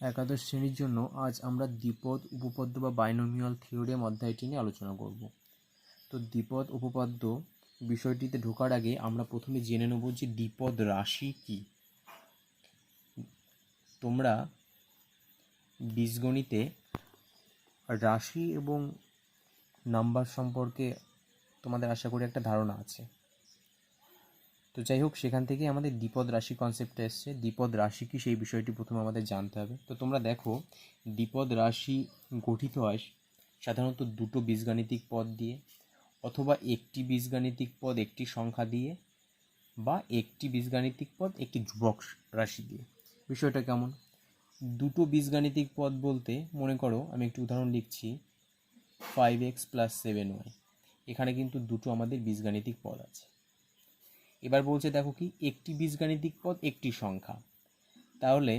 একাদশ শ্রেণীর জন্য আজ আমরা দ্বিপদ উপপাদ্য বা বাইনোমিয়াল থিওরেম অধ্যায়টি নিয়ে আলোচনা করব। তো দ্বিপদ উপপাদ্য বিষয়টিতে ঢোকার আগে আমরা প্রথমে জেনে নেব যে দ্বিপদ রাশি কি। তোমরা বীজগণিতে রাশি এবং নাম্বার সম্পর্কে তোমাদের আশা করি একটা ধারণা আছে। তো যাই হোক, সেখান থেকে আমাদের দ্বিপদ রাশি কনসেপ্টটা এসছে। দ্বিপদ রাশি কি সেই বিষয়টি প্রথমে আমাদের জানতে হবে। তো তোমরা দেখো, দ্বিপদ রাশি গঠিত হয় সাধারণত দুটো বীজগাণিতিক পদ দিয়ে, অথবা একটি বীজগাণিতিক পদ একটি সংখ্যা দিয়ে, বা একটি বীজগাণিতিক পদ একটি ধ্রুবক রাশি দিয়ে। বিষয়টা কেমন? দুটো বীজগাণিতিক পদ বলতে মনে করো, আমি একটু উদাহরণ লিখছি, 5x + 7y। এখানে কিন্তু দুটো আমাদের বীজগাণিতিক পদ আছে। এবার বলছে দেখো কি, একটি বীজগাণিতিক পদ একটি সংখ্যা, তাহলে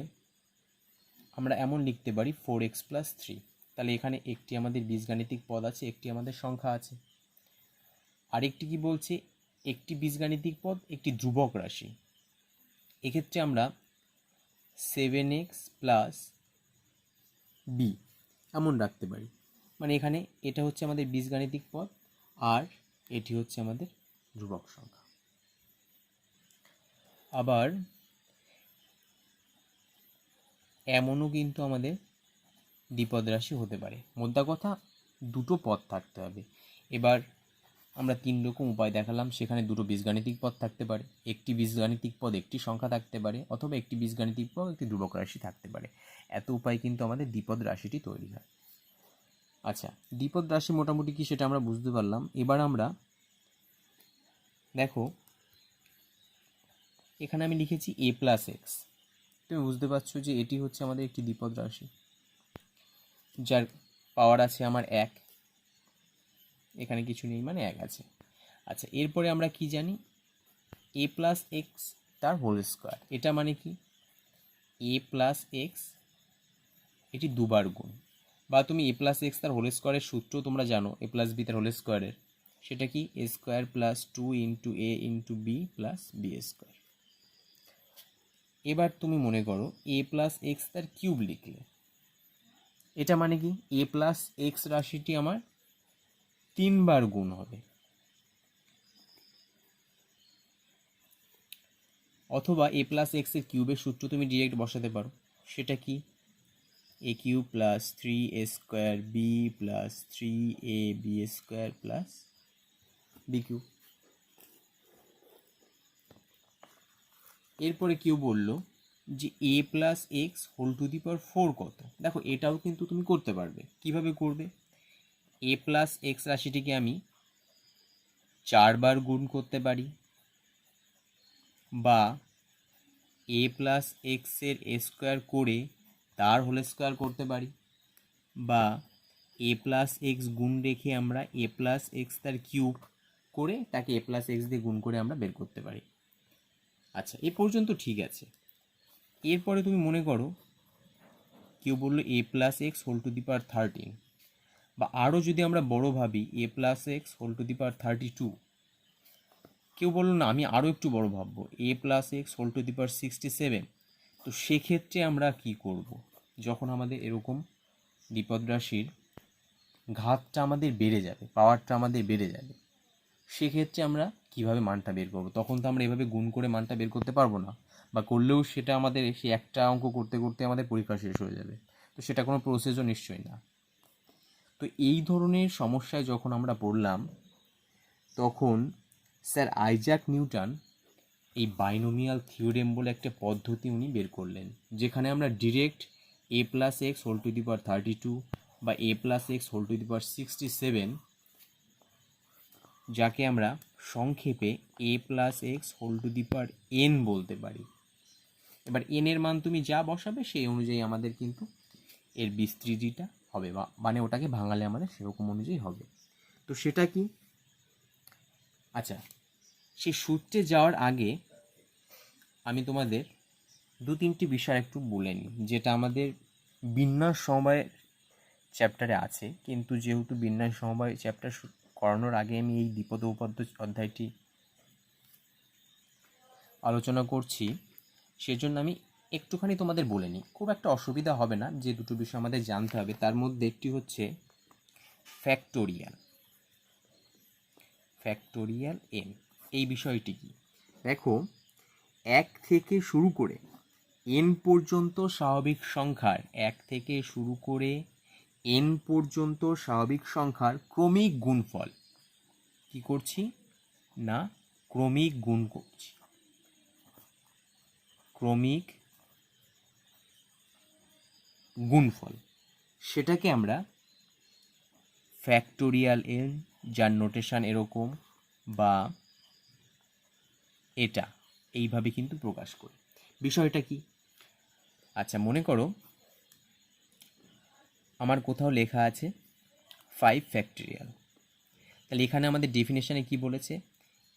আমরা এমন লিখতে পারি 4x + 3। তাহলে এখানে একটি আমাদের বীজগাণিতিক পদ আছে, একটি আমাদের সংখ্যা আছে। আরেকটি কি বলছে, একটি বীজগাণিতিক পদ একটি ধ্রুবক রাশি। এক্ষেত্রে আমরা 7x + b এমন রাখতে পারি। মানে এখানে এটা হচ্ছে আমাদের বীজগাণিতিক পদ, আর এটি হচ্ছে আমাদের ধ্রুবক সংখ্যা। আবার এমনও কিন্তু আমাদের দ্বিপদ রাশি হতে পারে। মোদ্দা কথা, দুটো পদ থাকতে হবে। এবার আমরা 3 রকম উপায় দেখালাম। সেখানে দুটো বীজগাণিতিক পদ থাকতে পারে, একটি বীজগাণিতিক পদ একটি সংখ্যা থাকতে পারে, অথবা একটি বীজগাণিতিক পদ একটি ধ্রুবক রাশি থাকতে পারে। এত উপায় কিন্তু আমাদের দ্বিপদ রাশিটি তৈরি হয়। আচ্ছা, দ্বিপদ রাশি মোটামুটি কি সেটা আমরা বুঝতে পারলাম। এবার আমরা দেখো, এখানে আমি লিখেছি a + x। তুমি বুঝতে পারছো যে এটি হচ্ছে আমাদের একটি দ্বিপদ রাশি, যার পাওয়ার আছে আমার 1। এখানে কিছু নেই, মানে 1 আছে। আচ্ছা, এরপরে আমরা কি জানি, a + x তার হোল স্কোয়ার। এটা মানে কি, a + x এটি দুবার গুণ, বা তুমি a + x তার হোল স্কোয়ারের সূত্র তোমরা জানো, a + b তার হোল স্কোয়ারের। সেটা কি, a² + 2 × a × b + b²। এবার তুমি মনে করো a + x তার কিউব লিখলে, এটা মানে কি, a + x রাশিটি আমার 3 বার গুণ হবে। অথবা a + x এর কিউবের সূত্র তুমি ডিরেক্ট বসাতে পারো। সেটা কি, a³ + 3a² b + 3ab² + b³। এরপরে কেউ বলল যে a + x whole to the power 4 কত? দেখো, এটাও কিন্তু তুমি করতে পারবে। কিভাবে করবে? a + x রাশিটিকে আমি 4 বার গুণ করতে পারি, বা a + x এর স্কোয়ার করে তার হোল স্কোয়ার করতে পারি, বা a + x গুণ রেখে আমরা a + x তার কিউব করে তাকে a + x দিয়ে গুণ করে আমরা বের করতে পারি। আচ্ছা, এ পর্যন্ত ঠিক আছে। এরপরে তুমি মনে করো, কেউ বললো a + x whole to the power 13, বা আরও যদি আমরা বড় ভাবি, a + x whole to the power 32। কেউ বললো না, আমি আরও একটু বড় ভাববো, a + x whole to the power 67। তো সেক্ষেত্রে আমরা কি করব? যখন আমাদের এরকম দ্বিপদ রাশির ঘাতটা আমাদের বেড়ে যাবে, পাওয়ারটা আমাদের বেড়ে যাবে, সেক্ষেত্রে আমরা কিভাবে মানটা বের করব? তখন তো আমরা এভাবে গুণ করে মানটা বের করতে পারবো না, বা করলেও সেটা আমাদের সেই একটা অঙ্ক করতে করতে আমাদের পরীক্ষা শেষ হয়ে যাবে। তো সেটা কোনো প্রসেসও নিশ্চয়ই না। তো এই ধরনের সমস্যায় যখন আমরা পড়লাম, তখন স্যার আইজ্যাক নিউটন এই বাইনোমিয়াল থিওরেম বলে একটা পদ্ধতি উনি বের করলেন, যেখানে আমরা direct a + x whole to the power 32 বা a + x whole to the power 67, যাকে আমরা সংক্ষেপে a + x whole to the power n বলতে পারি। এবার n এর মান তুমি যা বসাবে সেই অনুযায়ী আমাদের কিন্তু এর বিস্তৃতিটা হবে, বা মানে ওটাকে ভাঙালে আমাদের সেরকম অনুযায়ী হবে। তো সেটা কি? আচ্ছা, সেই সূত্রে যাওয়ার আগে আমি তোমাদের 2-3টি বিষয় একটু বলে নিই, যেটা আমাদের বিন্যাস সমবায় চ্যাপ্টারে আছে। কিন্তু যেহেতু বিন্যাস সমবায় চ্যাপ্টার করানোর আগে আমি এই দ্বিপদ উপপাদ্য অধ্যায়টি আলোচনা করছি, সেজন্য আমি একটুখানি তোমাদের বলে নিই, খুব একটা অসুবিধা হবে না, যে দুটো বিষয় আমাদের জানতে হবে তার মধ্যে একটি হচ্ছে ফ্যাক্টোরিয়াল, ফ্যাক্টোরিয়াল এন। এই বিষয়টি কি, দেখো 1 থেকে শুরু করে এন পর্যন্ত স্বাভাবিক সংখ্যার, 1 থেকে শুরু করে এন পর্যন্ত স্বাভাবিক সংখ্যার ক্রমিক গুণফল কি করছি না, ক্রমিক গুণ করছি, ক্রমিক গুণফল, সেটাকে আমরা ফ্যাক্টোরিয়াল এন, যার নোটেশন এরকম বা এটা, এইভাবে কিন্তু প্রকাশ করি। বিষয়টা কি, আচ্ছা মনে করো আমার কোথাও লেখা আছে 5 ফ্যাক্টোরিয়াল, তাহলে এখানে আমাদের ডেফিনেশনে কি বলেছে,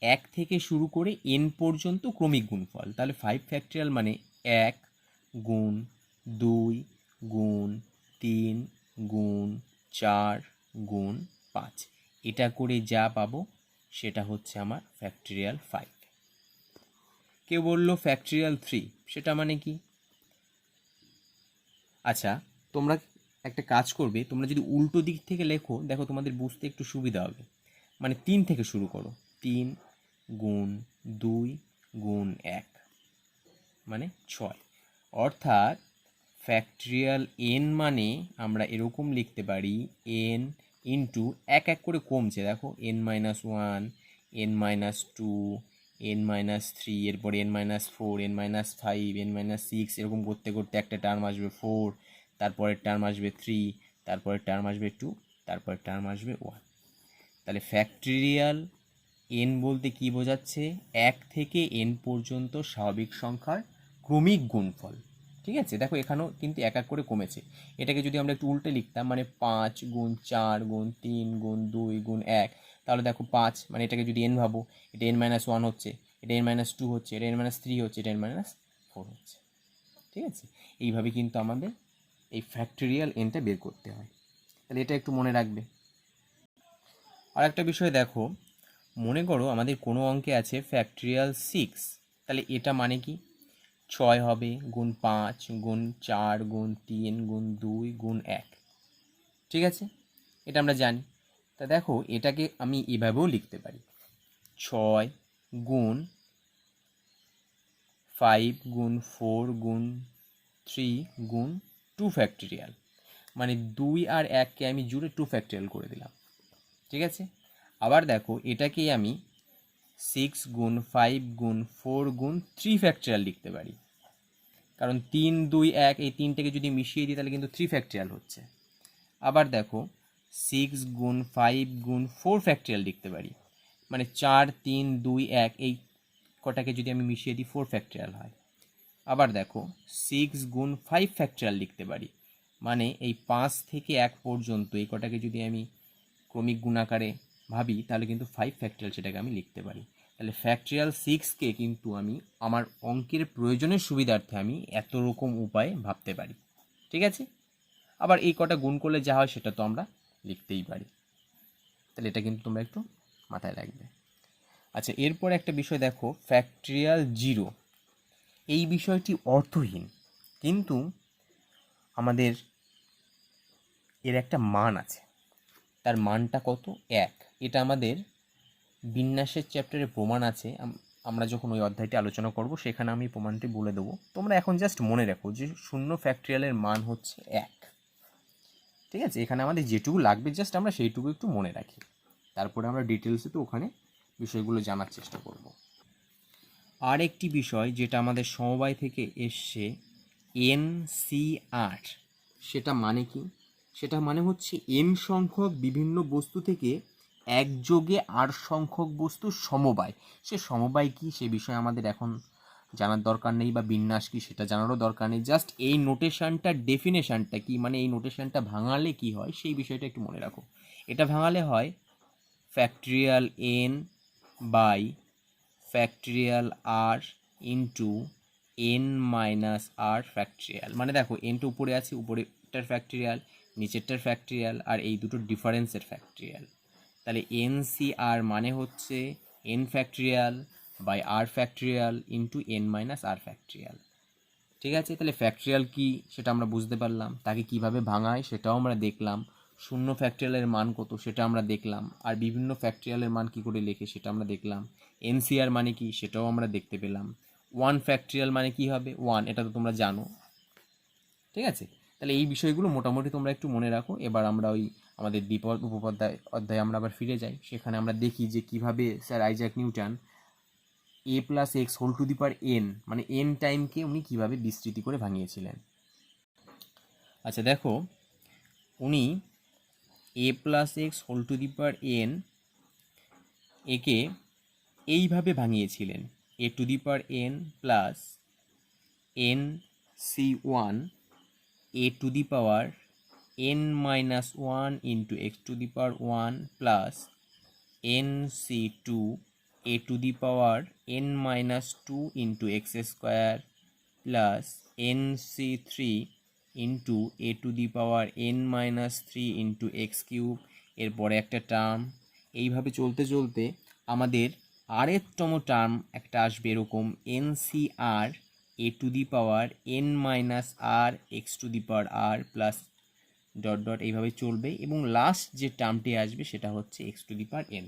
1 থেকে শুরু করে এন পর্যন্ত ক্রমিক গুণফল, তাহলে 5 ফ্যাক্টোরিয়াল মানে 1 গুণ 2 গুণ 3 গুণ 4 গুণ 5, এটা করে যা পাবো সেটা হচ্ছে আমার ফ্যাক্টোরিয়াল 5। কেউ বললো ফ্যাক্টোরিয়াল 3, সেটা মানে কি, আচ্ছা তোমরা একটা কাজ করবে, তোমরা যদি উল্টো দিক থেকে লেখো দেখো তোমাদের বুঝতে একটু সুবিধা হবে, মানে 3 থেকে শুরু করো, 3 গুণ 2 গুণ 1 মানে 6, অর্থাৎ ফ্যাক্টোরিয়াল এন মানে আমরা এরকম লিখতে পারি এন ইন্টু, এক এক করে কমছে দেখো, N minus 1, N minus 2, N minus 3, এরপরে N minus 4, N minus 5, N minus 6, এরকম করতে করতে একটা টার্ম আসবে 4, তারপরের টার্ম আসবে 3, তারপরের টার্ম আসবে 2, তারপরের টার্ম আসবে 1। তাহলে ফ্যাক্টোরিয়াল এন বলতে কি বোঝাচ্ছে, 1 থেকে এন পর্যন্ত স্বাভাবিক সংখ্যার ক্রমিক গুণফল। ঠিক আছে, দেখো এখানেও কিন্তু এক এক করে কমেছে, এটাকে যদি আমরা একটু উল্টে লিখতাম মানে 5 গুণ 4 গুণ 3 গুণ 2 গুণ 1, তাহলে দেখো 5 মানে এটাকে যদি এন ভাবো, এটা এন মাইনাস 1 হচ্ছে, এটা এন মাইনাস 2 হচ্ছে, এটা এন মাইনাস 3 হচ্ছে, এটা এন মাইনাস 4 হচ্ছে। ঠিক আছে, এইভাবে কিন্তু আমাদের এই ফ্যাক্টোরিয়াল এনটা বের করতে হয়, তাহলে এটা একটু মনে রাখবে। আর একটা বিষয় দেখো, মনে করো আমাদের কোনো অঙ্কে আছে ফ্যাক্টোরিয়াল 6, তাহলে এটা মানে কি, 6 হবে গুণ 5 গুণ 4 গুণ 3 গুণ 2 গুণ 1। ঠিক আছে, এটা আমরা জানি। তা দেখো এটাকে আমি এভাবেও লিখতে পারি, 6 গুণ 5 গুণ 4 গুণ 3 গুণ 2 ফ্যাক্টোরিয়াল, মানে 2 আর 1কে আমি জুড়ে 2 ফ্যাক্টোরিয়াল করে দিলাম। ঠিক আছে, আবার দেখো এটাকেই আমি 6 গুণ 5 গুণ 4 গুণ 3 ফ্যাক্টোরিয়াল লিখতে পারি, কারণ 3 2 1 এই তিনটেকে যদি মিশিয়ে দিই তাহলে কিন্তু 3 ফ্যাক্টোরিয়াল হচ্ছে। আবার দেখো 6 গুণ 5 গুণ 4 ফ্যাক্টোরিয়াল লিখতে পারি, মানে 4 3 2 1 এই কটাকে যদি আমি মিশিয়ে দিই 4 ফ্যাক্টোরিয়াল হয়। আবার দেখো 6 গুণ 5 ফ্যাক্টোরিয়াল লিখতে পারি, মানে এই 5 থেকে 1 পর্যন্ত এই কটাকে যদি আমি ক্রমিক গুণাকারে ভাবি তাহলে কিন্তু 5 ফ্যাক্টোরিয়াল সেটাকে আমি লিখতে পারি। তাহলে ফ্যাক্টোরিয়াল 6কে কিন্তু আমি আমার অঙ্কের প্রয়োজনের সুবিধার্থে আমি এত রকম উপায়ে ভাবতে পারি। ঠিক আছে, আবার এই কটা গুণ করলে যা হয় সেটা তো আমরা লিখতেই পারি, তাহলে এটা কিন্তু তোমরা একটু মাথায় রাখবে। আচ্ছা এরপর একটা বিষয় দেখো, ফ্যাক্টোরিয়াল 0, এই বিষয়টি অর্থহীন, কিন্তু আমাদের এর একটা মান আছে, তার মানটা কত, 1। এটা আমাদের বিন্যাসের চ্যাপ্টারে প্রমাণ আছে, আমরা যখন ওই অধ্যায়টি আলোচনা করব সেখানে আমি প্রমাণটি বলে দেবো। তোমরা এখন জাস্ট মনে রাখো যে 0 ফ্যাক্টোরিয়ালের মান হচ্ছে 1। ঠিক আছে, এখানে আমাদের যেটুকু লাগবে জাস্ট আমরা সেইটুকু একটু মনে রাখি, তারপরে আমরা ডিটেলসে তো ওখানে বিষয়গুলো জানার চেষ্টা করব। আর একটি বিষয় যেটা আমাদের সমবায় থেকে এসছে, NCR, সেটা মানে কি, সেটা মানে হচ্ছে n সংখ্যক বিভিন্ন বস্তু থেকে একযোগে আর সংখ্যক বস্তুর সমবায়। সে সমবায় কি সে বিষয়ে আমাদের এখন জানার দরকার নেই, বা বিন্যাস কি সেটা জানারও দরকার নেই, জাস্ট এই নোটেশনটার ডেফিনেশনটা কি, মানে এই নোটেশনটা ভাঙালে কি হয় সেই বিষয়টা একটু মনে রাখো। এটা ভাঙালে হয় factorial n by factorial r into n minus r factorial. মানে দেখো এনটা উপরে আছে, উপরেরটার ফ্যাক্টোরিয়াল, নিচেরটার ফ্যাক্টোরিয়াল, আর এই দুটো ডিফারেন্সের ফ্যাক্টোরিয়াল। তাহলে NCR মানে হচ্ছে n factorial by r factorial into n minus r factorial. ঠিক আছে, তাহলে ফ্যাক্টরিয়াল কি সেটা আমরা বুঝতে পারলাম, তাকে কিভাবে ভাঙায় সেটাও আমরা দেখলাম, শূন্য ফ্যাক্টরিয়ালের মান কত সেটা আমরা দেখলাম, আর বিভিন্ন ফ্যাক্টরিয়ালের মান কী করে লেখে সেটা আমরা দেখলাম, এনসিআর মানে কি সেটাও আমরা দেখতে পেলাম, ওয়ান ফ্যাক্টরিয়াল মানে কি হবে ওয়ান, এটা তো তোমরা জানো। ঠিক আছে, তাহলে এই বিষয়গুলো মোটামুটি তোমরা একটু মনে রাখো। এবার আমরা ওই আমাদের দ্বিপদ উপপাদ্যায় অধ্যায়ে আমরা আবার ফিরে যাই, সেখানে আমরা দেখি যে কিভাবে sir Isaac Newton a plus x whole to the power n মানে এন টাইমকে উনি কীভাবে বিস্তৃতি করে ভাঙিয়েছিলেন। আচ্ছা দেখো, উনি a plus x whole to the power n একে এইভাবে ভাঙিয়েছিলেন, a to the power n plus n C one a to the power n minus one into x to the power one plus n C two a to the power n minus two into x square plus n C three into a to the power n minus three into x cube, এরপরে একটা term. এইভাবে চলতে চলতে আমাদের আরেকতম term একটা আসবে এরকম n C r a to the power n minus r x to the power r plus dot dot এইভাবে চলবে, এবং লাস্ট যে টার্মটি আসবে সেটা হচ্ছে x to the power n.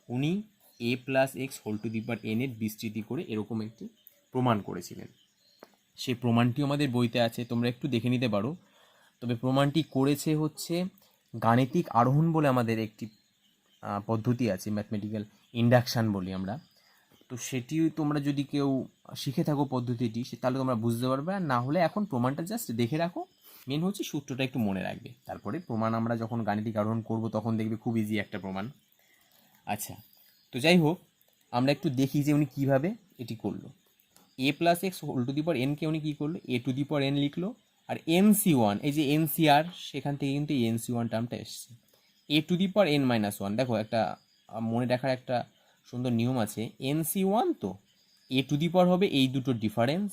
উনি a plus x whole to the power n এর বিস্তৃতি করে এরকম একটি প্রমাণ করেছিলেন। সেই প্রমাণটিও আমাদের বইতে আছে, তোমরা একটু দেখে নিতে পারো। তবে প্রমাণটি করেছে হচ্ছে গাণিতিক আরোহণ বলে আমাদের একটি পদ্ধতি আছে, ম্যাথমেটিক্যাল ইন্ডাকশান বলি আমরা। তো সেটি তোমরা যদি কেউ শিখে থাকো পদ্ধতিটি তাহলে তোমরা বুঝতে পারবে, আর না হলে এখন প্রমাণটা জাস্ট দেখে রাখো, মেন হচ্ছে সূত্রটা একটু মনে রাখবে, তারপরে প্রমাণ আমরা যখন গাণিতিক আরোহণ করব তখন দেখবে খুব ইজি একটা প্রমাণ। আচ্ছা, তো যাই হোক, আমরা একটু দেখি যে উনি কীভাবে এটি করলো। A plus x whole to the power এনকে উনি কী করলো, a to the power n লিখলো, আর এন সি ওয়ান, এই যে এন সি আর সেখান থেকে কিন্তু এই এন সি ওয়ান টার্মটা এসছে। A to the power n minus one, দেখো একটা মনে রাখার একটা সুন্দর নিয়ম আছে, এন সি ওয়ান তো এ টু দি পাওয়ার হবে এই দুটোর ডিফারেন্স,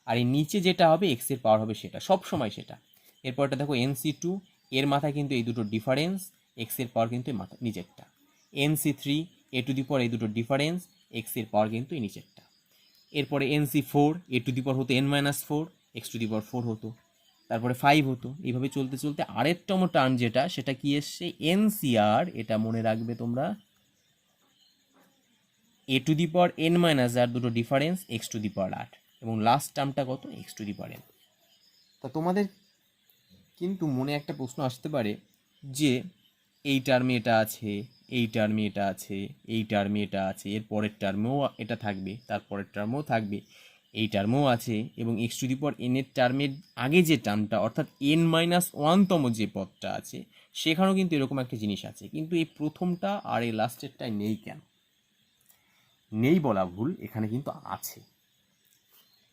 আর এই নিচে যেটা হবে এক্সের পাওয়ার হবে সেটা, সব সময় সেটা। এরপরটা দেখো এন সি টু, এর মাথায় কিন্তু এই দুটোর ডিফারেন্স, এক্সের পাওয়ার কিন্তু এই মাথা নিচেরটা। N C three, a to the power এই দুটোর ডিফারেন্স, এক্সের পাওয়ার কিন্তু এই নিচেরটা। এরপরে n c four, a to the power হতো n minus four, x to the power four হতো, তারপরে ফাইভ হতো। এইভাবে চলতে চলতে আরেকতম টার্ম যেটা সেটা কি এসছে, এন সি আর, এটা মনে রাখবে তোমরা, a to the power n minus r দুটো difference, x to the power আট, এবং লাস্ট টার্মটা কত, x to the power n. তা তোমাদের কিন্তু মনে একটা প্রশ্ন আসতে পারে যে এই টার্মে এটা আছে, এই টার্মে এটা আছে, এই টার্মে এটা আছে, এর পরের টার্মেও এটা থাকবে, তারপরের টার্মেও থাকবে, এই টার্মেও আছে, এবং x to the power n এর টার্মের আগে যে টার্মটা অর্থাৎ এন মাইনাস ওয়ানতম যে পদটা আছে সেখানেও কিন্তু এরকম একটা জিনিস আছে, কিন্তু এই প্রথমটা আর এই লাস্টেরটাই নেই। কেন নেই বলা ভুল, এখানে কিন্তু আছে।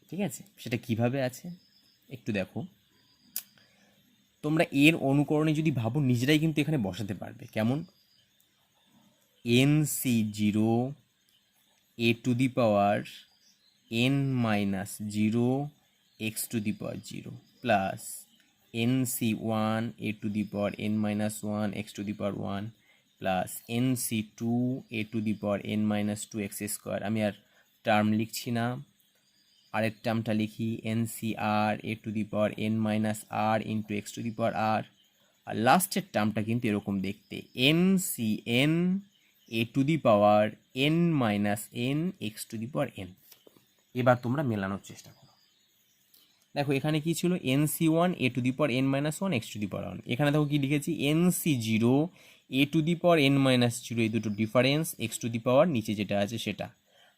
ঠিক আছে, সেটা কিভাবে আছে একটু দেখো। তোমরা এর অনুকরণে যদি ভাবো নিজেরাই কিন্তু এখানে বসাতে পারবে। কেমন, n C zero a to the power n minus zero x to the power zero plus n C one a to the power n minus one x to the power one plus n C two a to the power n minus two x square. আমি আর term লিখছি না, আরের টার্মটা লিখি, n C r a to the power n minus r into x to the power r. আর লাস্টের টার্মটা কিন্তু এরকম দেখতে, n C n a to the power n minus n x to the power n. এবার তোমরা মেলানোর চেষ্টা করো। দেখো এখানে কি ছিল, n C one a to the power n minus one x to the power one. এখানে দেখো কি লিখেছি, n C zero a to the power n minus zero, এই দুটো difference, x to the power নিচে যেটা আছে সেটা।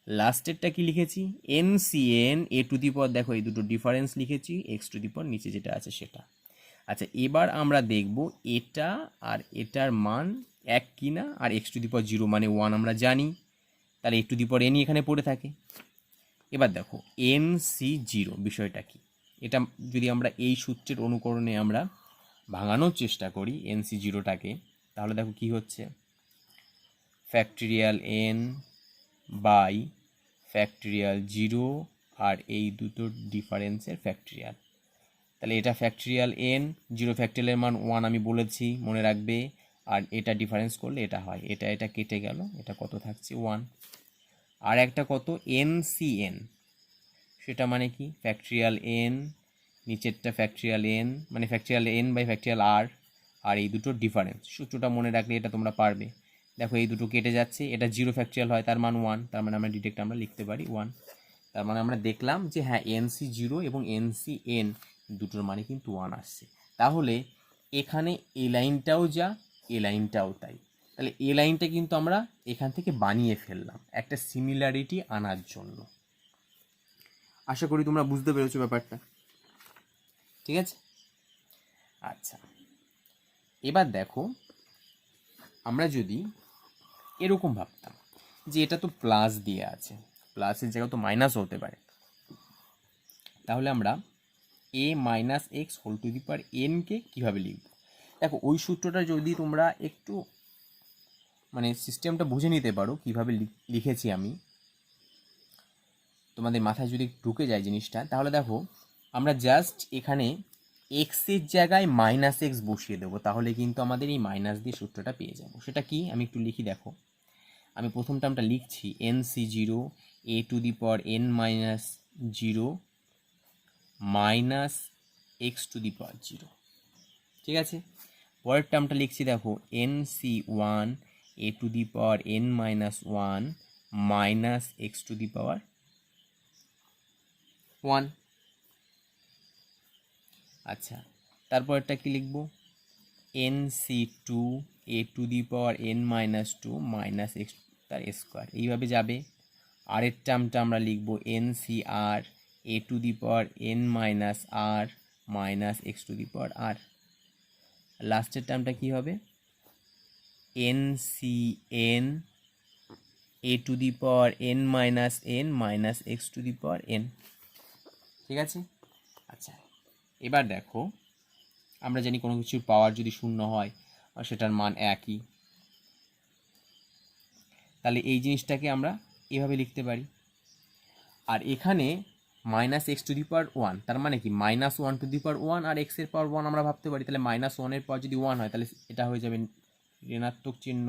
লাস্টেরটা কি লিখেছি, n C n a to the power, দেখো এই দুটো ডিফারেন্স লিখেছি, এক্স টু দি পাওয়ার নিচে যেটা আছে সেটা। আচ্ছা, এবার আমরা দেখব এটা আর এটার মান এক কিনা, আর x to the power zero মানে ওয়ান আমরা জানি, তাহলে এ টু দি পাওয়ার এনই এখানে পড়ে থাকে। এবার দেখো এন সি জিরো বিষয়টা কি, এটা যদি আমরা এই সূত্রের অনুকরণে আমরা ভাঙানোর চেষ্টা করি এন সি জিরোটাকে, তাহলে দেখো কি হচ্ছে, factorial n by factorial zero আর এই দুটোর ডিফারেন্সের ফ্যাক্টরিয়াল। তাহলে এটা ফ্যাক্টরিয়াল এন, জিরো ফ্যাক্টরিয়ালের মান ওয়ান আমি বলেছি মনে রাখবে, আর এটা ডিফারেন্স করলে এটা হয়, এটা এটা কেটে গেল, এটা কত থাকছে ওয়ান। আর একটা কত, এন সি এন, সেটা মানে কি ফ্যাক্টরিয়াল এন, নিচেরটা ফ্যাক্টরিয়াল এন, মানে ফ্যাক্টরিয়াল এন বাই ফ্যাক্টরিয়াল আর, আর এই দুটোর ডিফারেন্স। সূত্রটা মনে রাখলে এটা তোমরা পারবে। দেখো এই দুটো কেটে যাচ্ছে, এটা 0 ফ্যাক্টরিয়াল হয় তার মান 1, তার মানে আমরা ডিরেক্ট আমরা লিখতে পারি 1। তার মানে আমরা দেখলাম যে হ্যাঁ এনসি 0 এবং এনসি এন দুটোর মানে কিন্তু 1 আসছে। তাহলে এখানে এ লাইনটাও যা, এ লাইনটাও তাই। তাহলে এ লাইনটা কিন্তু আমরা এখান থেকে বানিয়ে ফেললাম একটা সিমিলারিটি আনার জন্য। আশা করি তোমরা বুঝতে পেরেছো ব্যাপারটা, ঠিক আছে? আচ্ছা, এবার দেখো আমরা যদি এরকম ভাবতাম যে এটা তো প্লাস দিয়ে আছে, প্লাসের জায়গায় তো মাইনাসও হতে পারে, তাহলে আমরা a minus x whole to the power এনকে কীভাবে লিখব? দেখো ওই সূত্রটা যদি তোমরা একটু মানে সিস্টেমটা বুঝে নিতে পারো কীভাবে লিখেছি আমি, তোমাদের মাথায় যদি ঢুকে যায় জিনিসটা, তাহলে দেখো আমরা জাস্ট এখানে এক্সের জায়গায় মাইনাস এক্স বসিয়ে দেবো, তাহলে কিন্তু আমাদের এই মাইনাস দিয়ে সূত্রটা পেয়ে যাবো। সেটা কি আমি একটু লিখি, দেখো আমি প্রথম টার্মটা লিখছি n c 0 a to the power n minus 0 minus x to the power 0, ঠিক আছে? পরের টার্মটা লিখছি দেখো n C 1 a to the power n minus 1 minus x to the power 1। আচ্ছা, তারপরটা কি লিখবো? N C 2 a to the power n minus 2 minus x তার স্কোয়ার, এইভাবে যাবে। আরের টার্মটা আমরা লিখবো n C r a to the power n minus r minus x to the power r. লাস্টের টার্মটা কি হবে? N C n a to the power n minus n minus x to the power n, ঠিক আছে? আচ্ছা, এবার দেখো আমরা জানি কোনো কিছুর পাওয়ার যদি শূন্য হয় সেটার মান একই, তাহলে এই জিনিসটাকে আমরা এভাবে লিখতে পারি। আর এখানে minus x to the power 1, তার মানে কি মাইনাস 1 টু দি পাওয়ার 1 আর এক্সের পাওয়ার 1 আমরা ভাবতে পারি। তাহলে মাইনাস 1-এর পাওয়ার যদি 1 হয় তাহলে এটা হয়ে যাবে ঋণাত্মক চিহ্ন,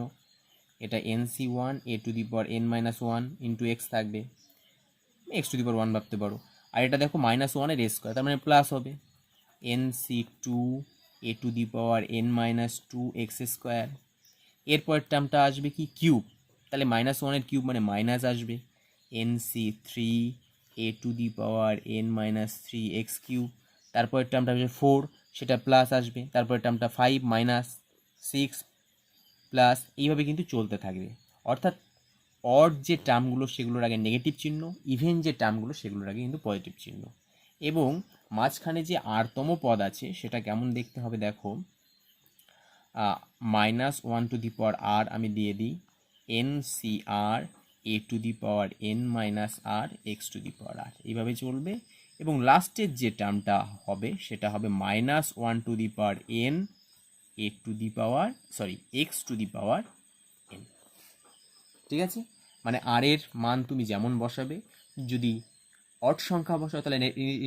এটা n C 1 a to the power n minus 1 into x থাকবে, এক্স টু দি পাওয়ার 1 ভাবতে পারো। আর এটা দেখো মাইনাস 1-এর স্কোয়ার, তার মানে প্লাস হবে n C 2 a to the power n minus 2 x square. এরপরের টার্মটা আসবে কি কিউব, তাহলে মাইনাস 1-এর কিউব মানে মাইনাস আসবে n C 3 a to the power n minus 3 x cube. তারপরের টার্মটা আসবে 4, সেটা প্লাস আসবে। তারপরের টার্মটা 5 মাইনাস 6 প্লাস, এইভাবে কিন্তু চলতে থাকবে। অর্থাৎ অড যে টার্মগুলো সেগুলোর আগে নেগেটিভ চিহ্ন, ইভেন যে টার্মগুলো সেগুলোর আগে কিন্তু পজিটিভ চিহ্ন। এবং মাঝখানে যে আরতম পদ আছে সেটা কেমন দেখতে হবে দেখো, মাইনাস 1 টু দি পাওয়ার আর আমি দিয়ে দিই n C r a to the power n minus r x to the power r, এইভাবে চলবে। এবং লাস্টের যে টার্মটা হবে সেটা হবে minus 1 to the power n a to the power x to the power n, ঠিক আছে? মানে আর এর মান তুমি যেমন বসাবে, যদি অড সংখ্যা বসাও তাহলে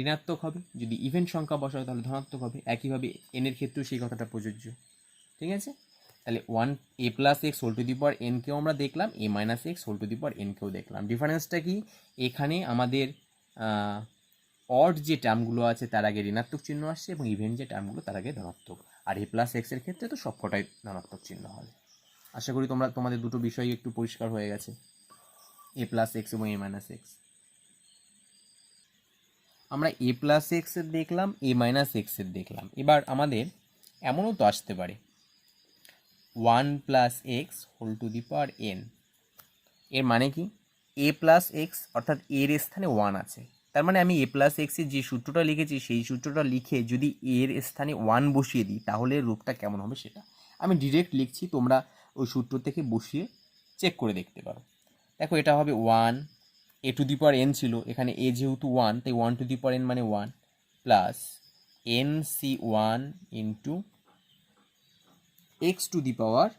ঋণাত্মক হবে, যদি ইভেন সংখ্যা বসাও তাহলে ধনাত্মক হবে। একইভাবে এনের ক্ষেত্রেও সেই কথাটা প্রযোজ্য, ঠিক আছে? তাহলে 1 a plus x whole to the power এনকেও আমরা দেখলাম, a minus x whole to the power এনকেও দেখলাম। ডিফারেন্সটা কি? এখানে আমাদের অড যে টার্মগুলো আছে তার আগে ঋণাত্মক চিহ্ন আসছে এবং ইভেন যে টার্মগুলো তার আগে ধনাত্মক। আর এ প্লাস এক্সের ক্ষেত্রে তো সবকটাই ধনাত্মক চিহ্ন হবে। আশা করি তোমাদের দুটো বিষয় একটু পরিষ্কার হয়ে গেছে, এ প্লাস এক্স এবং এ মাইনাস এক্স। আমরা এ প্লাস এক্সের দেখলাম, এ মাইনাস এক্সের দেখলাম। এবার আমাদের এমনও তো আসতে পারে 1 plus x whole to the power n, এর মানে কি এ প্লাস এক্স অর্থাৎ এর স্থানে 1 আছে, তার মানে আমি এ প্লাস এক্সের যে সূত্রটা লিখেছি সেই সূত্রটা লিখে যদি এর স্থানে 1 বসিয়ে দিই তাহলে রূপটা কেমন হবে সেটা আমি ডিরেক্ট লিখছি, তোমরা ওই সূত্র থেকে বসিয়ে চেক করে দেখতে পারো। দেখো এটা হবে 1 a to the power N ছিল, এখানে এ যেহেতু 1 তাই 1 টু দি পাওয়ার এন মানে 1 plus n C 1 into x to the power,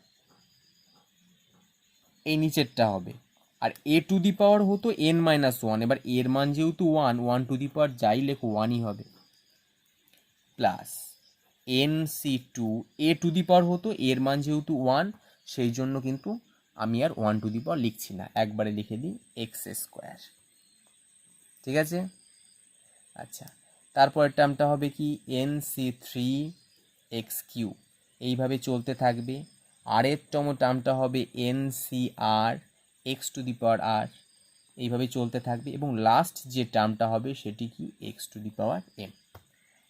এই নিচেরটা হবে। আর এ টু দি পাওয়ার হতো এন মাইনাস 1, এবার এর মান যেহেতু 1, 1 টু দি পাওয়ার যাই লেখো 1ই হবে, plus n C 2 a to the power হতো এর মান যেহেতু 1 সেই জন্য কিন্তু আমি আর 1 টু দি পাওয়ার লিখছি না, একবারে লিখে দিই এক্স স্কোয়ার, ঠিক আছে? আচ্ছা, তারপরের টার্মটা হবে কি NC3 এক্স কিউ, এইভাবে চলতে থাকবে। আরের তম টার্মটা হবে NCR x to the power r, এইভাবে চলতে থাকবে। এবং লাস্ট যে টার্মটা হবে সেটি কি x to the power m.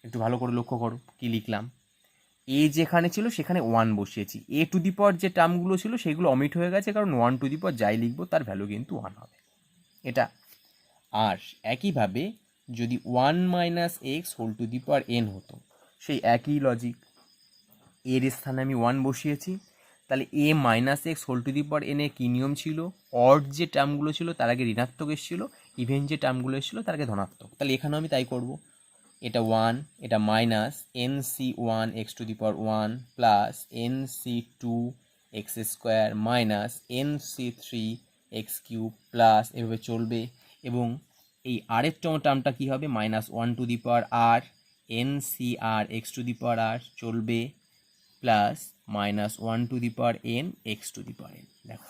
একটু ভালো করে লক্ষ্য করো কি লিখলাম। এ যেখানে ছিল সেখানে 1 বসিয়েছি, এ টু দি পাওয়ার যে টার্মগুলো ছিল সেগুলো অমিট হয়ে গেছে, কারণ 1 টু দি পাওয়ার যাই লিখবো তার ভ্যালু কিন্তু 1 হবে এটা। আর একইভাবে যদি 1 minus x whole to the power n হতো, সেই একই লজিক, এর স্থানে আমি 1 বসিয়েছি, তাহলে a minus x whole to the power এনে কী নিয়ম ছিল, অড যে টার্মগুলো ছিল তার আগে ঋণাত্মক এসেছিলো, ইভেন যে টার্মগুলো এসেছিলো তার আগে ধনাত্মক। তাহলে এখানেও আমি তাই করব, এটা 1, এটা minus NC1 x to the power 1 plus NC2 x square minus NC3 x cube plus, এভাবে চলবে। এবং এই আরের টার্মটা কী হবে, minus 1 to the power r NCR x to the power r চলবে, plus minus 1 to the power n x to the power n. দেখো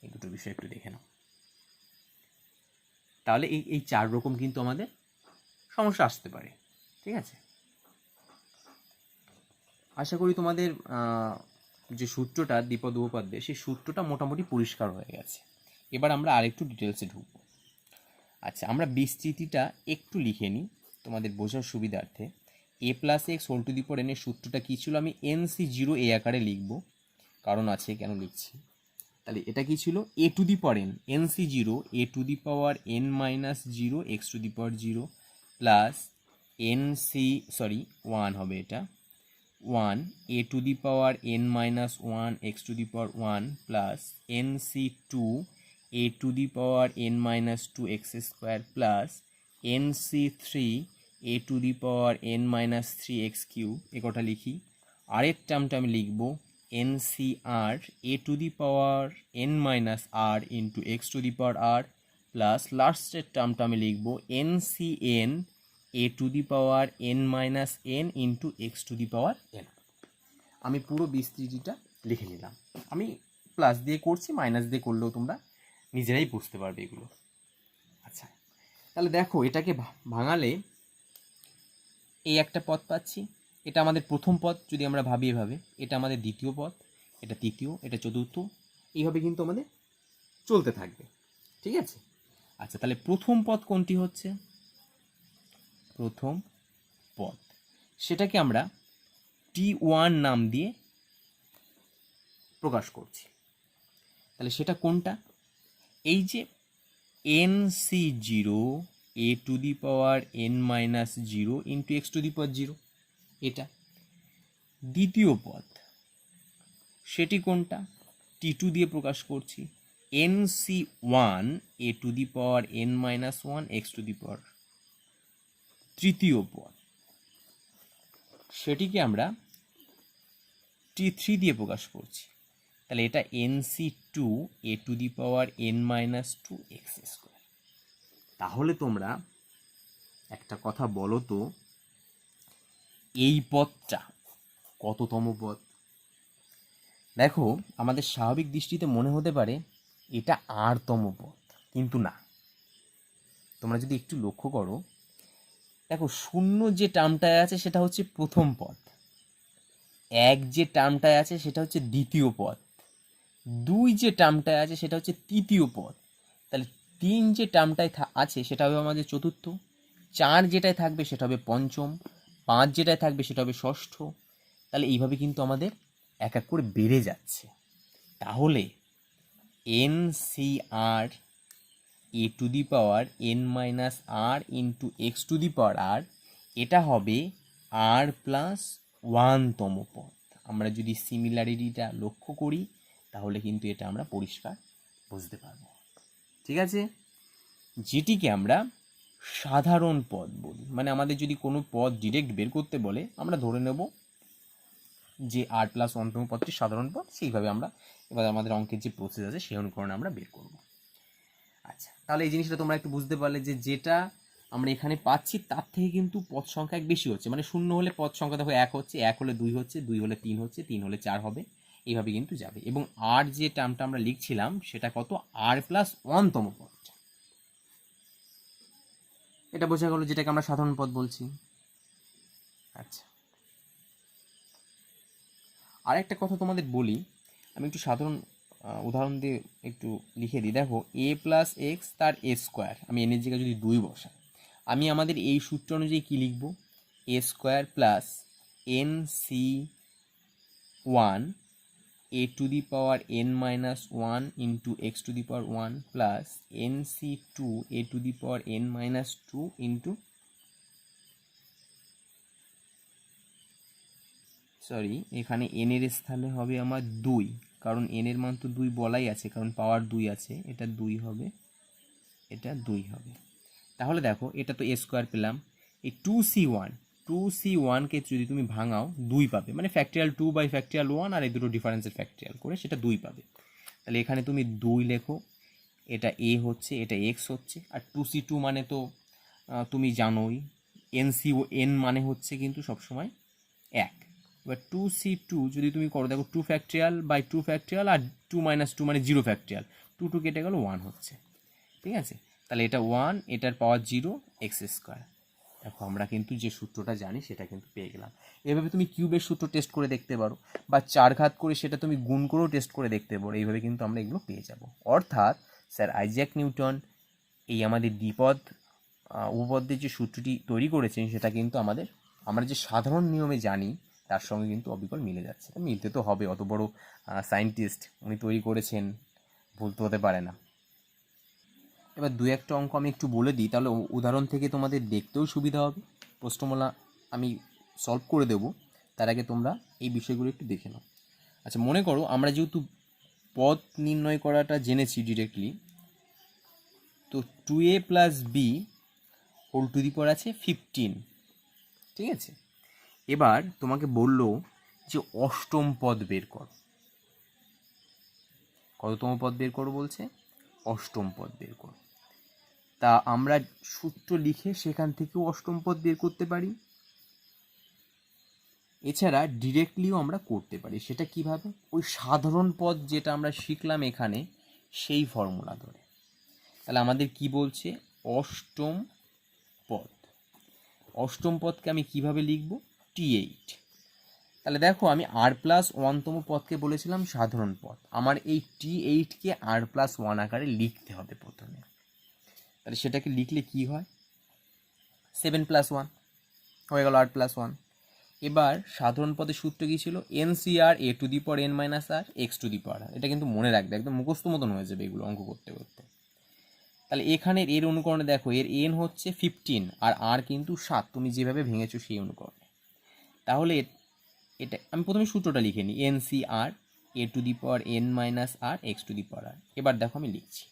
এই দুটো বিষয় একটু দেখে নাও। তাহলে এই 4 রকম কিন্তু আমাদের সমস্যা আসতে পারে, ঠিক আছে। আশা করি তোমাদের যে সূত্রটা দ্বিপদ উপপাদ্যে, সেই সূত্রটা মোটামুটি পরিষ্কার হয়ে গেছে। এবার আমরা আরেকটু ডিটেলসে ঢুকবো। আচ্ছা, আমরা বিস্তৃতিটা একটু লিখে নিই তোমাদের বোঝার সুবিধার্থে। A plus x whole to the power এনের সূত্রটা কী ছিল, আমি NC0 এ আকারে লিখব, কারণ আছে কেন লিখছি। তাহলে এটা কি ছিল, a to the power n, NC0 a to the power n minus 0 x to the power 0 plus one হবে এটা, 1 a to the power n minus 1 x to the power 1 plus NC2 a to the power n minus 2 x square plus NC3 a to the power n minus 3 x cube. এ কটা লিখি। আরের টার্মটা আমি লিখব NCR a to the power n minus r into x to the power r plus লাস্টের টার্মটা আমি লিখব NCN a to the power n minus n into x to the power n. আমি পুরো বিস্তৃতিটা লিখে নিলাম। আমি প্লাস দিয়ে করছি, মাইনাস দিয়ে করলেও তোমরা নিজেরাই বুঝতে পারবে এগুলো। আচ্ছা, তাহলে দেখো এটাকে ভাঙালে এই একটা পদ পাচ্ছি, এটা আমাদের প্রথম পদ যদি আমরা ভাবি এভাবে, এটা আমাদের দ্বিতীয় পদ, এটা তৃতীয়, এটা চতুর্থ, এইভাবে কিন্তু আমাদের চলতে থাকবে, ঠিক আছে। আচ্ছা, তাহলে প্রথম পদ কোনটি হচ্ছে, প্রথম পদ সেটাকে আমরা T1 নাম দিয়ে প্রকাশ করছি। তাহলে সেটা কোনটা, এই যে NC0 a to the power n minus 0 into x to the power 0, এটা। দ্বিতীয় পদ সেটি কোনটা, T2 দিয়ে প্রকাশ করছি, NC1 a to the power n minus 1 x to the power. তৃতীয় পদ সেটিকে আমরা T3 দিয়ে প্রকাশ করছি, তাহলে এটা NC2 a to the power n minus 2 x square. তাহলে তোমরা একটা কথা বলো তো, এই পদটা কততম পদ? দেখো আমাদের স্বাভাবিক দৃষ্টিতে মনে হতে পারে এটা আরতম পদ, কিন্তু না। তোমরা যদি একটু লক্ষ্য করো, দেখো শূন্য যে টার্মটায় আছে সেটা হচ্ছে প্রথম পদ, এক যে টার্মটায় আছে সেটা হচ্ছে দ্বিতীয় পদ, দুই যে টার্মটায় আছে সেটা হচ্ছে তৃতীয় পদ, তাহলে তিন যে টার্মটায় আছে সেটা হবে আমাদের চতুর্থ, চার যেটায় থাকবে সেটা হবে পঞ্চম, পাঁচ যেটায় থাকবে সেটা হবে ষষ্ঠ। তাহলে এইভাবে কিন্তু আমাদের এক এক করে বেড়ে যাচ্ছে। তাহলে NCR a to the power n minus r into x to the power r, এটা হবে আর প্লাস 1তম পদ। আমরা যদি সিমিলারিটিটা লক্ষ্য করি তাহলে কিন্তু এটা আমরা পরিষ্কার বুঝতে পারবো, ঠিক আছে। যেটিকে আমরা সাধারণ পদ বলি, মানে আমাদের যদি কোনো পদ ডিরেক্ট বের করতে বলে আমরা ধরে নেব যে আর প্লাস 1তম পদটি সাধারণ পদ, সেইভাবে আমরা এবার আমাদের অঙ্কের যে প্রসেস আছে সেই অনুকরণে আমরা বের করব। আচ্ছা, তাহলে এই জিনিসটা তোমরা একটু বুঝতে পারলে যে যেটা আমরা এখানে পাচ্ছি তার থেকে কিন্তু পদ সংখ্যা এক বেশি হচ্ছে, মানে শূন্য হলে পদ সংখ্যা দেখো 1 হচ্ছে, 1 হলে 2 হচ্ছে, 2 হলে 3 হচ্ছে, 3 হলে 4 হবে, এইভাবে কিন্তু যাবে। এবং আর যে টার্মটা আমরা লিখছিলাম সেটা কত, আর প্লাস 1তম পদ। এটা বোঝা গেল, যেটাকে আমরা সাধারণ পদ বলছি। আচ্ছা, আর একটা কথা তোমাদের বলি, আমি একটু সাধারণ উদাহরণ দিয়ে একটু লিখে দিই। দেখো, এ প্লাস এক্স তার এ স্কোয়ার, আমি এনের জায়গায় যদি 2 বসাই, আমি আমাদের এই সূত্র অনুযায়ী কী লিখব? A square plus n C 1 a to the power n minus 1 into x to the power 1 plus nc2 a to the power n minus 2 into এখানে n এর স্থানে হবে আমার 2, কারণ n এর মান তো 2 বলাই আছে, কারণ পাওয়ার 2 আছে, এটা 2 হবে, এটা 2 হবে। তাহলে দেখো, এটা তো a স্কোয়ার পেলাম, এই 2c1কে যদি তুমি ভাঙাও 2 পাবে, মানে ফ্যাক্টরিয়াল 2 বাই ফ্যাক্টরিয়াল 1, আর এই দুটো ডিফারেন্সের ফ্যাক্টরিয়াল করে সেটা 2 পাবে। তাহলে এখানে তুমি 2 লেখো, এটা a হচ্ছে, এটা x হচ্ছে, আর 2c2 মানে তো তুমি জানোই, n মানে হচ্ছে কিন্তু সবসময় 1। এবার 2c2 যদি তুমি করো, দেখো 2 ফ্যাক্টরিয়াল বাই 2 ফ্যাক্টরিয়াল, আর 2 মাইনাস 2 মানে 0 ফ্যাক্টরিয়াল, 2 কেটে গেল 1 হচ্ছে, ঠিক আছে। তাহলে এটা 1, এটার পাওয়ার 0, এক্স স্কোয়ার। দেখো, আমরা কিন্তু যে সূত্রটা জানি সেটা কিন্তু পেয়ে গেলাম। এভাবে তুমি কিউবের সূত্র টেস্ট করে দেখতে পারো, বা 4 ঘাত করে সেটা তুমি গুণ করেও টেস্ট করে দেখতে পারো। এইভাবে কিন্তু আমরা এগুলো পেয়ে যাব। অর্থাৎ স্যার আইজ্যাক নিউটন এই আমাদের দ্বিপদ উপপাদ্যের যে সূত্রটি তৈরি করেছেন, সেটা কিন্তু আমরা যে সাধারণ নিয়মে জানি তার সঙ্গে কিন্তু অবিকল মিলে যাচ্ছে। মিলতে তো হবে, অত বড় সায়েন্টিস্ট উনি তৈরি করেছেন, ভুল তো হতে পারে না। এবার 2-1টা অঙ্ক আমি একটু বলে দিই, তাহলে উদাহরণ থেকে তোমাদের দেখতেও সুবিধা হবে। প্রশ্নমালা আমি সলভ করে দেব, তার আগে তোমরা এই বিষয়গুলো একটু দেখে নাও। আচ্ছা, মনে করো আমরা যেহেতু পদ নির্ণয় করাটা জেনেছি ডিরেক্টলি, তো 2a plus b whole to the power আছে 15, ঠিক আছে। এবার তোমাকে বললো যে অষ্টম পদ বের করো। কততম পদ বের করো বলছে? অষ্টম পদ বের করো। তা আমরা সূত্র লিখে সেখান থেকেও অষ্টম পদ বের করতে পারি, এছাড়া ডিরেক্টলিও আমরা করতে পারি। সেটা কিভাবে? ওই সাধারণ পদ যেটা আমরা শিখলাম এখানে, সেই ফর্মুলা ধরে। তাহলে আমাদের কি বলছে? অষ্টম পদ। অষ্টম পদকে আমি কিভাবে লিখব? T8। তাহলে দেখো, আমি r+1তম পদকে বলেছিলাম সাধারণ পদ, আমার এই T8কে r+1 আকারে লিখতে হবে প্রথমে। তাহলে সেটাকে লিখলে কি হয়? 7+1 হয়ে গেল r+1। এবার সাধারণ পদের সূত্র কী ছিল? NCR a to the power n minus r x to the power r। এটা কিন্তু মনে রাখবে, একদম মুখস্থ মতন হয়ে যাবে এগুলো অঙ্ক করতে করতে। তাহলে এখানের এর অনুকরণে দেখো, এর n হচ্ছে 15 আর r কিন্তু 7, তুমি যেভাবে ভেঙেছো সেই অনুকরণে। তাহলে এটা আমি প্রথমে সূত্রটা লিখে নিই, NCR a to the power n minus r x to the power r। এবার দেখো আমি লিখছি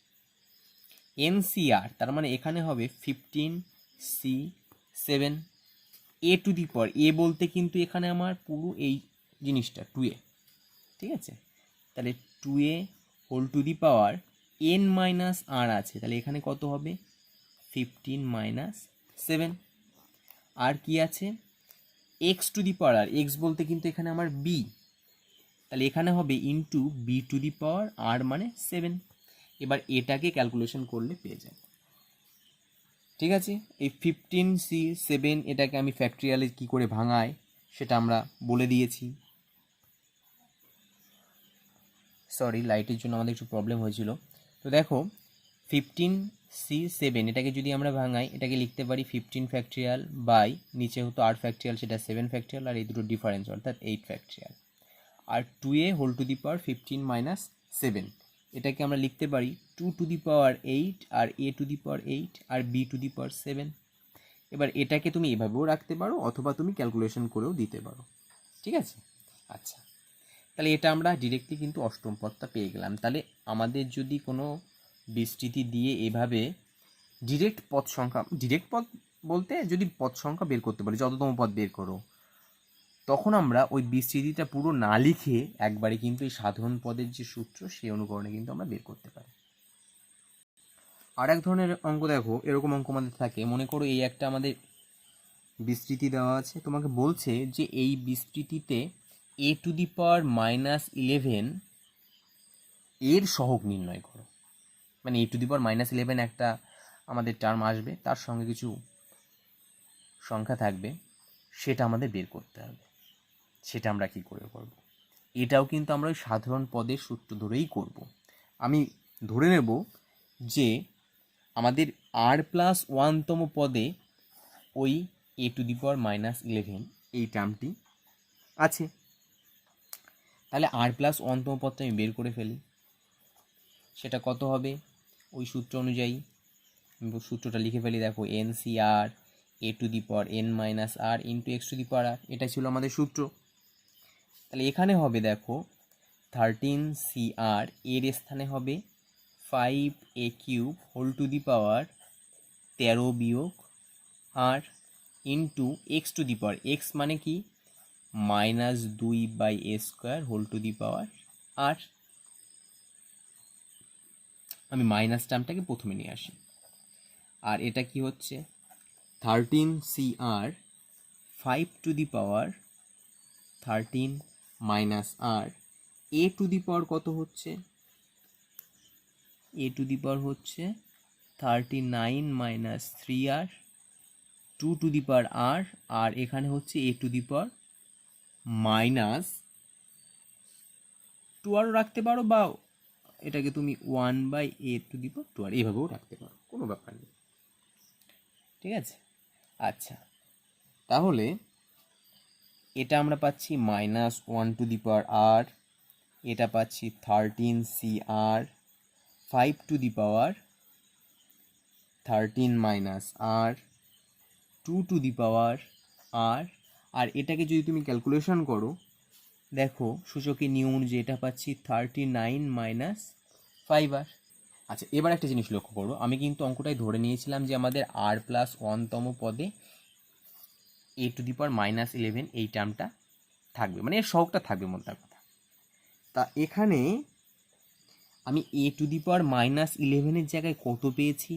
NCR, তার মানে এখানে হবে 15c7 a to the power, a বলতে কিন্তু এখানে আমার পুরো এই জিনিসটা 2a, ঠিক আছে। তাহলে 2a whole to the power n minus r আছে, তাহলে এখানে কত হবে? 15 মাইনাস 7। আর কি আছে? x টু দি পাওয়ার, আর x বলতে কিন্তু এখানে আমার b, তাহলে এখানে হবে into b to the power r মানে 7। এবার এটাকে ক্যালকুলেশন করলে পেয়ে যাবে, ঠিক আছে। এই 15c7 এটাকে আমি ফ্যাক্টরিয়ালে কি করে ভাঙাই সেটা আমরা বলে দিয়েছি। সরি, লাইটের জন্য আমাদের একটু প্রবলেম হয়েছিল। তো দেখো, 15c7 এটাকে যদি আমরা ভাঙাই, এটাকে লিখতে পারি 15 ফ্যাক্টরিয়াল বাই, নিচে হতো r ফ্যাক্টরিয়াল, সেটা 7 ফ্যাক্টরিয়াল, আর এই দুটো ডিফারেন্স অর্থাৎ 8 ফ্যাক্টরিয়াল। আর 2a whole to the power 15 minus 7, এটাকে আমরা লিখতে পারি 2 টু দি পাওয়ার 8, আর a টু দি পাওয়ার 8, আর b টু দি পাওয়ার 7। এবার এটাকে তুমি এভাবেও রাখতে পারো, অথবা তুমি ক্যালকুলেশন করেও দিতে পারো, ঠিক আছে। আচ্ছা, তাহলে এটা আমরা ডিরেক্টলি কিন্তু অষ্টম পদটা পেয়ে গেলাম। তাহলে আমাদের যদি কোনো বিস্তৃতি দিয়ে এভাবে ডিরেক্ট পদ বলতে যদি পদ সংখ্যা বের করতে পারি, যততম পদ বের করো, তখন আমরা ওই বিস্তৃতিটা পুরো না লিখে একবারে কিন্তু এই সাধারণ পদের যে সূত্র সেই অনুকরণে কিন্তু আমরা বের করতে পারি। আর এক ধরনের অঙ্ক দেখো, এরকম অঙ্ক আমাদের থাকে, মনে করো এই একটা আমাদের বিস্তৃতি দেওয়া আছে, তোমাকে বলছে যে এই বিস্তৃতিতে a টু দি পাওয়ার -11 এর সহগ নির্ণয় করো। মানে a টু দি পাওয়ার -11 একটা আমাদের টার্ম আসবে, তার সঙ্গে কিছু সংখ্যা থাকবে সেটা আমাদের বের করতে হবে। সেটা আমরা কী করে করব? এটাও কিন্তু আমরা ওই সাধারণ পদের সূত্র ধরেই করব। আমি ধরে নেব যে আমাদের r+1তম পদে ওই a⁻11 এই টার্মটি আছে। তাহলে r+1তম পদটা আমি বের করে ফেলি। সেটা কত হবে? ওই সূত্র অনুযায়ী সূত্রটা লিখে ফেলি। দেখো NCR a⁻n−r × x⁻r, এটা ছিল আমাদের সূত্র। তাহলে এখানে হবে দেখো 13CR, এর স্থানে হবে 5a³ whole to the power 13 - r into x⁻, x মানে কি -2/a² whole to the power r। আমি মাইনাস টার্মটাকে প্রথমে নিয়ে আসি। আর এটা কি হচ্ছে 13CR 5⁻13 - r, a⁻, কত হচ্ছে? a⁻ হচ্ছে 39 - 3r 2⁻r, আর এখানে হচ্ছে a⁻, -2r রাখতে পারো, বা এটাকে তুমি 1/a², এইভাবেও রাখতে পারো, কোনো ব্যাপার নেই। ঠিক আছে, আচ্ছা, তাহলে এটা আমরা পাচ্ছি -1⁻r, এটা পাচ্ছি 13CR 5⁻13 - r 2⁻r, আর এটাকে যদি তুমি ক্যালকুলেশন করো, দেখো সূচকের নিয়ম অনুযায়ী এটা পাচ্ছি 39 - 5r। আচ্ছা, এবার একটা জিনিস লক্ষ্য করো, আমি কিন্তু অঙ্কটাই ধরে নিয়েছিলাম যে আমাদের r+1তম পদে a⁻11 এই টার্মটা থাকবে, মানে এর সহগটা থাকবে মোদ্দা কথা। তা এখানে আমি a⁻11 জায়গায় কত পেয়েছি?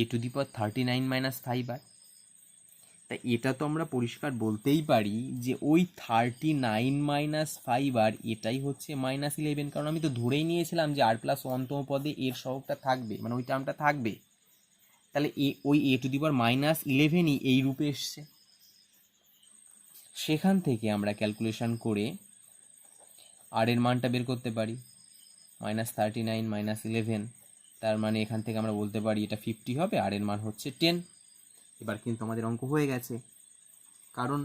a⁻39 - 5r। তা এটা তো আমরা পরিষ্কার বলতেই পারি যে ওই 39 - 5r এটাই হচ্ছে -11, কারণ আমি তো ধরেই নিয়েছিলাম যে r+1তম পদে এর সহগটা থাকবে, মানে ওই টার্মটা থাকবে। তাহলে ওই a⁻11ই এই রূপে এসছে। সেখান থেকে আমরা ক্যালকুলেশন করে আর এর মানটা বের করতে পারি। -39 - 11, তার মানে এখান থেকে আমরা বলতে পারি এটা 50 হবে, আর এর মান হচ্ছে 10। এবার কিন্তু আমাদের অঙ্ক হয়ে গেছে, কারণ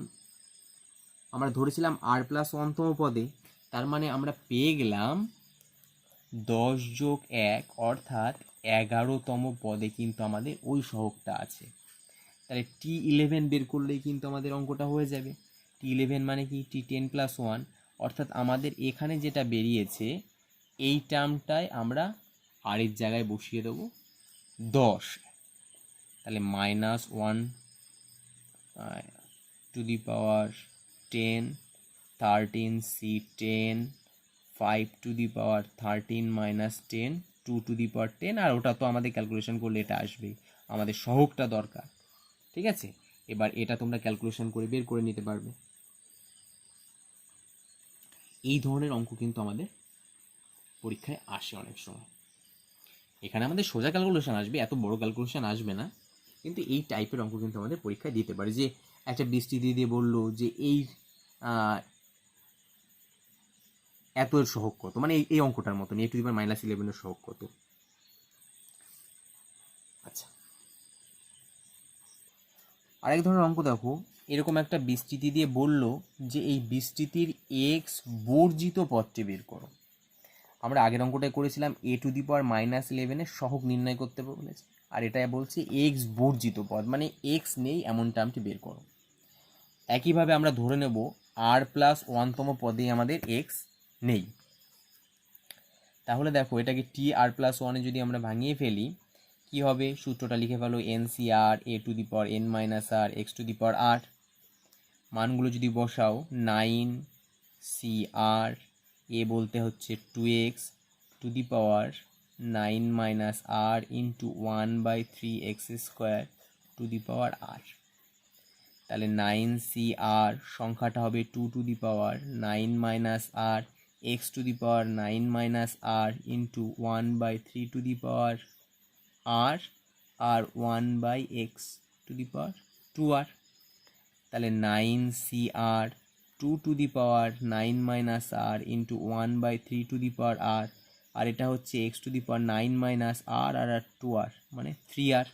আমরা ধরেছিলাম r+1তম পদে, তার মানে আমরা পেয়ে গেলাম 10 + 1 অর্থাৎ 11তম পদে কিন্তু আমাদের ওই সহগটা আছে। তাহলে T11 বের করলেই কিন্তু আমাদের অঙ্কটা হয়ে যাবে। T11 মানে কি T10 + 1, অর্থাৎ আমাদের এখানে যেটা বেরিয়েছে এই টার্মটায় আমরা আর এর জায়গায় বসিয়ে দেবো 10। তাহলে -1/10 13C10 5/13 - 10 2/10, আর ওটা তো আমাদের ক্যালকুলেশন করলে এটা আসবেই, আমাদের সহগটা দরকার। ঠিক আছে, এবার এটা তোমরা ক্যালকুলেশন করে বের করে নিতে পারবে। এই ধরনের অঙ্ক কিন্তু আমাদের পরীক্ষায় আসে অনেক সময়। এখানে আমাদের সোজা ক্যালকুলেশন আসবে, এত বড় ক্যালকুলেশন আসবে না, কিন্তু এই টাইপের অঙ্ক কিন্তু আমাদের পরীক্ষায় দিতে পারে। যে একটা বিস্তৃতি দিয়ে বললো যে এই এত এর সহগ কত, মানে এই অঙ্কটার মতন a⁻11 এর সহগ কত। আচ্ছা, আরেক ধরনের অঙ্ক দেখো, এরকম একটা বিস্তৃতি দিয়ে বললো যে এই বিস্তৃতির x বর্জিত পদটি বের করো। আমরা আগের অঙ্কটাই করেছিলাম a⁻11 এর সহগ নির্ণয় করতে বলেছে, আর এটা বলছে x বর্জিত পদ, মানে x নেই এমন টার্মটি বের করো। একইভাবে আমরা ধরে নেব r+1তম পদে আমাদের x নেই। তাহলে দেখো এটাকে TR+1 যদি আমরা ভাঙিয়ে ফেলি, কি হবে? সূত্রটা লিখে ফেলো NCR a⁻n−r x⁻r। মানগুলো যদি বসাও 9CR, এ বলতে হচ্ছে 2x two the power 9 - r into 1/3x² two the power r। তাহলে 9CR সংখ্যাটা হবে 2⁻9 - r x⁻9 - r into 1/3 to the power r আর 1/x to the power 2r। তাহলে 9cr 2 to the power 9 minus r into 1/3 to the power r, আর এটা হচ্ছে x to the power 9 minus r আর 2r মানে 3r।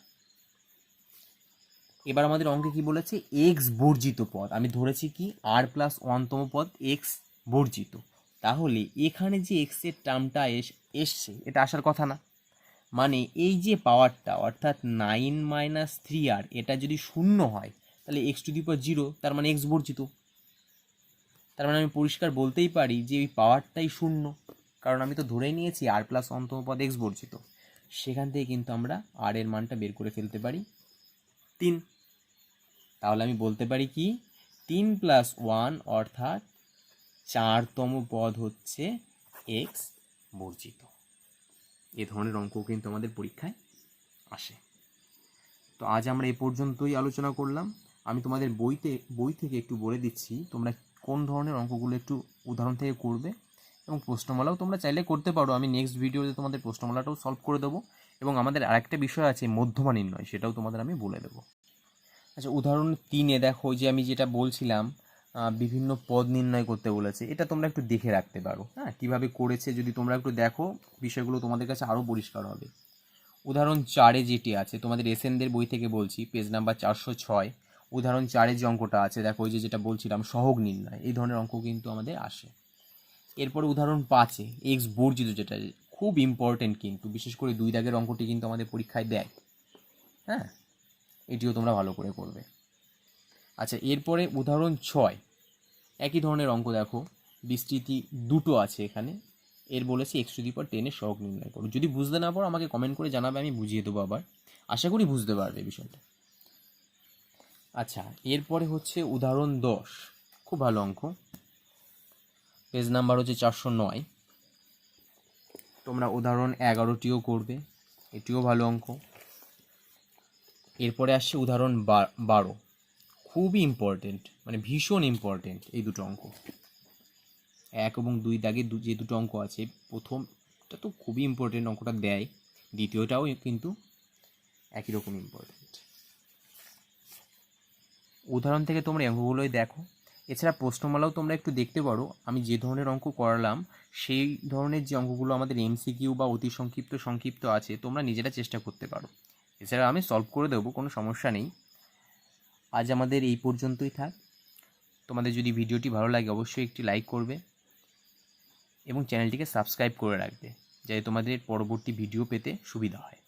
এবার আমাদের অঙ্কে কি বলেছে, এক্স বর্জিত পদ, আমি ধরেছি কি আর প্লাস 1তম পদ এক্স বর্জিত। তাহলে এখানে যে এক্সের টার্মটা এসছে এটা আসার কথা না, মানে এই যে পাওয়ারটা অর্থাৎ 9 মাইনাস 3r এটা যদি শূন্য হয় তাহলে এক্স টু দি পাওয়ার 0, তার মানে এক্স বর্জিত। তার মানে আমি পরিষ্কার বলতেই পারি যে এই পাওয়ারটাই শূন্য, কারণ আমি তো ধরেই নিয়েছি আর প্লাস 1তম পদ এক্স বর্জিত। সেখান থেকে কিন্তু আমরা আর এর মানটা বের করে ফেলতে পারি 3। তাহলে আমি বলতে পারি কি 3 প্লাস 1 অর্থাৎ 4তম পদ হচ্ছে এক্স বর্জিত। এ ধরনের অঙ্ক কিন্তু আমাদের পরীক্ষায় আসে। তো আজ আমরা এই পর্যন্তই আলোচনা করলাম। আমি তোমাদের বই থেকে একটু বলে দিচ্ছি তোমরা কোন ধরনের অঙ্কগুলো একটু উদাহরণ থেকে করবে, এবং প্রশ্নমালাও তোমরা চাইলে করতে পারো। আমি নেক্সট ভিডিওতে তোমাদের প্রশ্নমালাটাও সলভ করে দেবো, এবং আমাদের আরেকটা বিষয় আছে মধ্যমা নির্ণয়, সেটাও তোমাদের আমি বলে দেবো। আচ্ছা, উদাহরণ 3-এ দেখো যে আমি যেটা বলছিলাম বিভিন্ন পদ নির্ণয় করতে বলেছে, এটা তোমরা একটু দেখে রাখতে পারো। হ্যাঁ, কীভাবে করেছে যদি তোমরা একটু দেখো বিষয়গুলো তোমাদের কাছে আরও পরিষ্কার হবে। উদাহরণ 4-এ যেটি আছে তোমাদের এসএনদের বই থেকে বলছি, পেজ নাম্বার 406, উদাহরণ 4-এ যে অঙ্কটা আছে দেখো, ওই যেটা বলছিলাম সহগ নির্ণয়, এই ধরনের অঙ্ক কিন্তু আমাদের আসে। এরপরে উদাহরণ 5-এ এক্স বর্জিত, যেটা খুব ইম্পর্টেন্ট, কিন্তু বিশেষ করে 2 দাগের অঙ্কটি কিন্তু আমাদের পরীক্ষায় দেয়। হ্যাঁ, এটিও তোমরা ভালো করে করবে। আচ্ছা, এরপরে উদাহরণ 6, একই ধরনের অঙ্ক দেখো, বিস্তৃতি দুটো আছে এখানে। এর বলেছি এক্স টু দি পাওয়ার 10-এর সহগ নির্ণয় করো। যদি বুঝতে না পারো আমাকে কমেন্ট করে জানাবে, আমি বুঝিয়ে দেবো আবার। আশা করি বুঝতে পারবে বিষয়টা। আচ্ছা, এরপরে হচ্ছে উদাহরণ 10, খুব ভালো অঙ্ক, পেজ নাম্বার হচ্ছে 409। তোমরা উদাহরণ 11টিও করবে, এটিও ভালো অঙ্ক। এরপরে আসছে উদাহরণ 12, খুবই ইম্পর্টেন্ট, মানে ভীষণ ইম্পর্টেন্ট এই দুটো অঙ্ক। 1 এবং 2 দাগে যে দুটো অঙ্ক আছে, প্রথমটা তো খুবই ইম্পর্টেন্ট, অঙ্কটা দেয়, দ্বিতীয়টাও কিন্তু একই রকম ইম্পর্টেন্ট। উদাহরণ থেকে তোমরা অঙ্কগুলোই দেখো। এছাড়া প্রশ্নমালাও তোমরা একটু দেখতে পারো। আমি যে ধরনের অঙ্ক করালাম সেই ধরনের যে অঙ্কগুলো আমাদের এমসিকিউ বা অতি সংক্ষিপ্ত আছে, তোমরা নিজেরা চেষ্টা করতে পারো। এছাড়া আমি সলভ করে দেবো, কোনো সমস্যা নেই। আজ আমাদের এই পর্যন্তই থাক। তোমাদের যদি ভিডিওটি ভালো লাগে অবশ্যই একটি লাইক করবে এবং চ্যানেলটিকে সাবস্ক্রাইব করে রাখবে, যাতে তোমাদের পরবর্তী ভিডিও পেতে সুবিধা হয়।